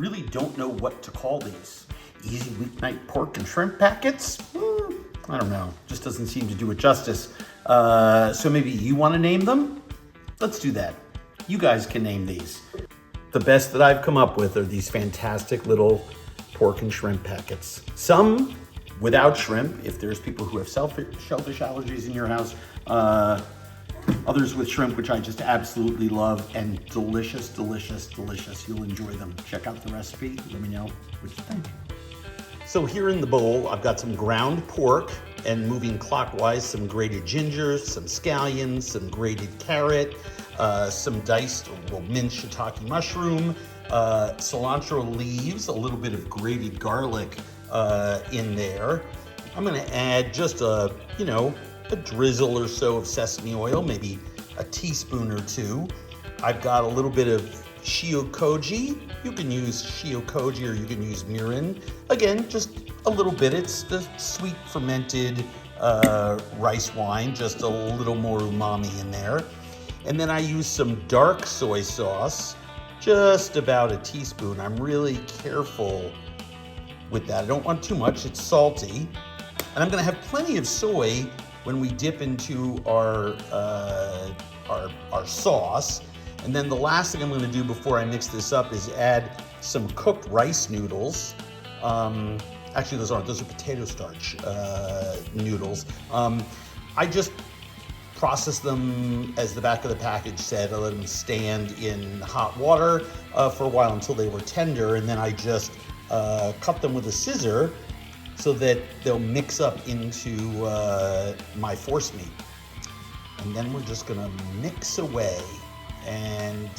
really don't know what to call these. Easy weeknight pork and shrimp packets? I don't know, just doesn't seem to do it justice. So maybe you wanna name them? Let's do that. You guys can name these. The best that I've come up with are these fantastic little pork and shrimp packets. Some without shrimp, if there's people who have shellfish allergies in your house. Others with shrimp, which I just absolutely love, and delicious, delicious, delicious. You'll enjoy them. Check out the recipe. Let me know what you think. So here in the bowl, I've got some ground pork, and moving clockwise, some grated ginger, some scallions, some grated carrot, some diced, minced shiitake mushroom, cilantro leaves, a little bit of grated garlic in there. I'm gonna add just a drizzle or so of sesame oil, maybe a teaspoon or two. I've got a little bit of shio-koji. You can use shio-koji or you can use mirin. Again, just a little bit. It's the sweet fermented rice wine, just a little more umami in there. And then I use some dark soy sauce, just about a teaspoon. I'm really careful with that. I don't want too much, it's salty. And I'm gonna have plenty of soy when we dip into our sauce. And then the last thing I'm gonna do before I mix this up is add some cooked rice noodles. Actually, those are potato starch noodles. I just process them as the back of the package said. I let them stand in hot water for a while until they were tender, and then I just cut them with a scissor so that they'll mix up into my force meat. And then we're just gonna mix away and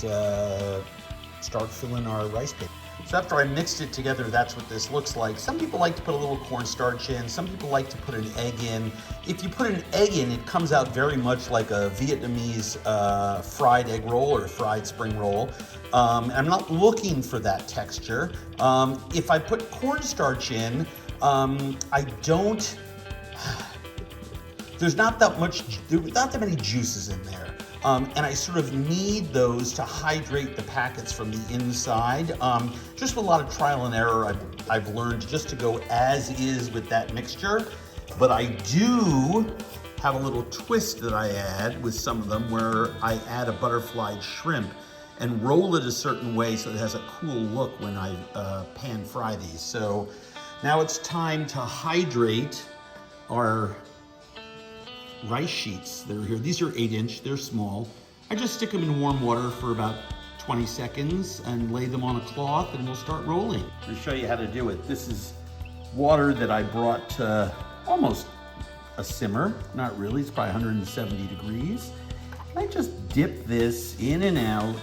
start filling our rice cake. So after I mixed it together, that's what this looks like. Some people like to put a little cornstarch in. Some people like to put an egg in. If you put an egg in, it comes out very much like a Vietnamese fried egg roll or fried spring roll. I'm not looking for that texture. If I put cornstarch in, there's not that many juices in there. And I sort of need those to hydrate the packets from the inside. Just with a lot of trial and error, I've learned just to go as is with that mixture. But I do have a little twist that I add with some of them where I add a butterflied shrimp and roll it a certain way so it has a cool look when I pan fry these. So now it's time to hydrate our rice sheets that are here. These are 8-inch, they're small. I just stick them in warm water for about 20 seconds and lay them on a cloth and we'll start rolling. To show you how to do it, this is water that I brought to almost a simmer. Not really, it's probably 170 degrees. I just dip this in and out.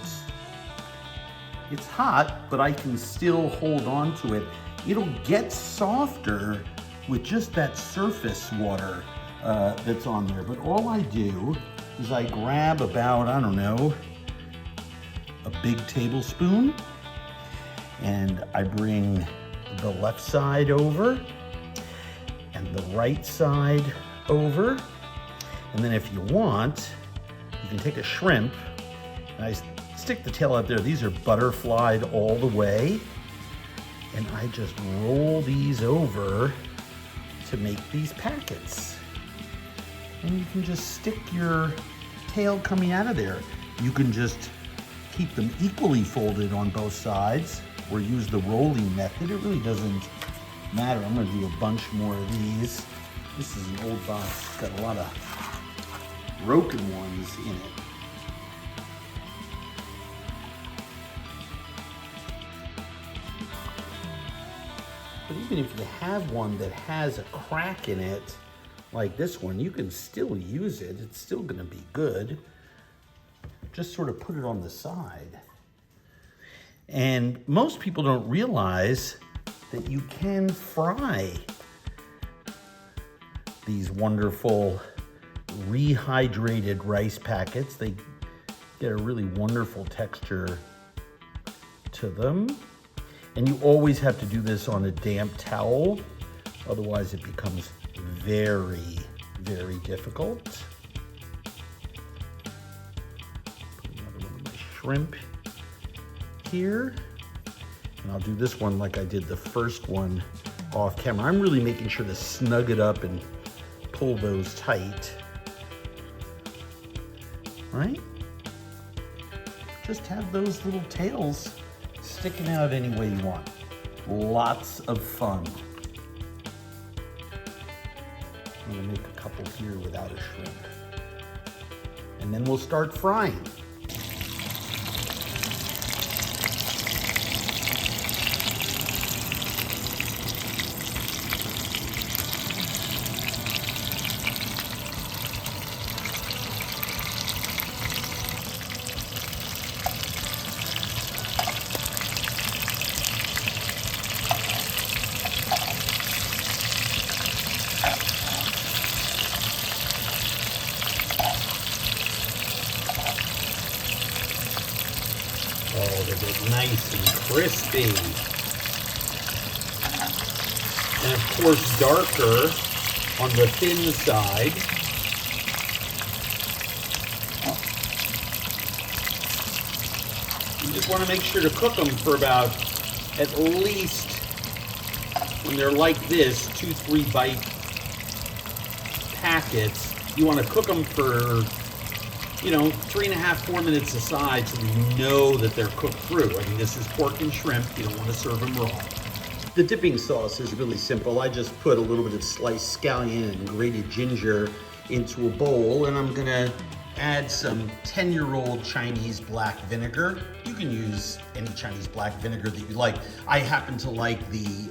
It's hot, but I can still hold on to it. It'll get softer with just that surface water that's on there. But all I do is I grab about, I don't know, a big tablespoon, and I bring the left side over and the right side over. And then if you want, you can take a shrimp, and I stick the tail out there. These are butterflied all the way. And I just roll these over to make these packets. And you can just stick your tail coming out of there. You can just keep them equally folded on both sides or use the rolling method. It really doesn't matter. I'm gonna do a bunch more of these. This is an old box. It's got a lot of broken ones in it. But even if you have one that has a crack in it, like this one, you can still use it. It's still gonna be good. Just sort of put it on the side. And most people don't realize that you can fry these wonderful rehydrated rice packets. They get a really wonderful texture to them. And you always have to do this on a damp towel. Otherwise it becomes very, very difficult. Put another one of my shrimp here. And I'll do this one like I did the first one off camera. I'm really making sure to snug it up and pull those tight. Right? Just have those little tails sticking out any way you want. Lots of fun. I'm gonna make a couple here without a shrimp. And then we'll start frying. Oh, they get nice and crispy. And of course, darker on the thin side. You just want to make sure to cook them for about, at least, when they're like this, 2-3 bite packets, you want to cook them for 3.5-4 minutes aside so that you know that they're cooked through. I mean, this is pork and shrimp. You don't want to serve them raw. The dipping sauce is really simple. I just put a little bit of sliced scallion and grated ginger into a bowl, and I'm gonna add some 10-year-old Chinese black vinegar. You can use any Chinese black vinegar that you like. I happen to like the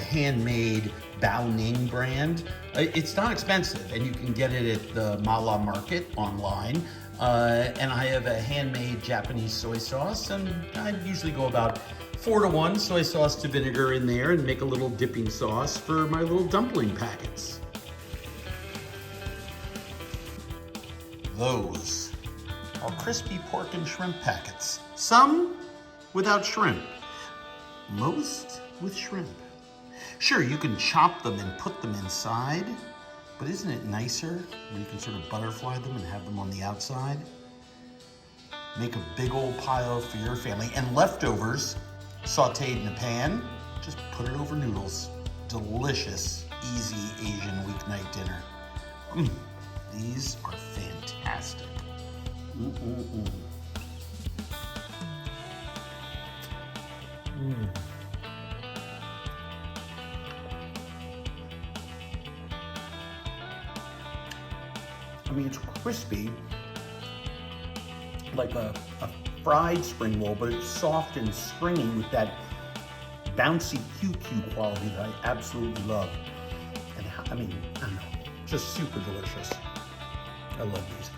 handmade Bao Ning brand. It's not expensive, and you can get it at the Mala Market online. And I have a handmade Japanese soy sauce, and I usually go about 4-to-1 soy sauce to vinegar in there and make a little dipping sauce for my little dumpling packets. Those are crispy pork and shrimp packets. Some without shrimp, most with shrimp. Sure, you can chop them and put them inside, but isn't it nicer when you can sort of butterfly them and have them on the outside? Make a big old pile for your family, and leftovers sauteed in a pan, just put it over noodles. Delicious, easy Asian weeknight dinner. These are fantastic. I mean, it's crispy, like a fried spring roll, but it's soft and springy with that bouncy QQ quality that I absolutely love. And I mean, I don't know, just super delicious. I love these.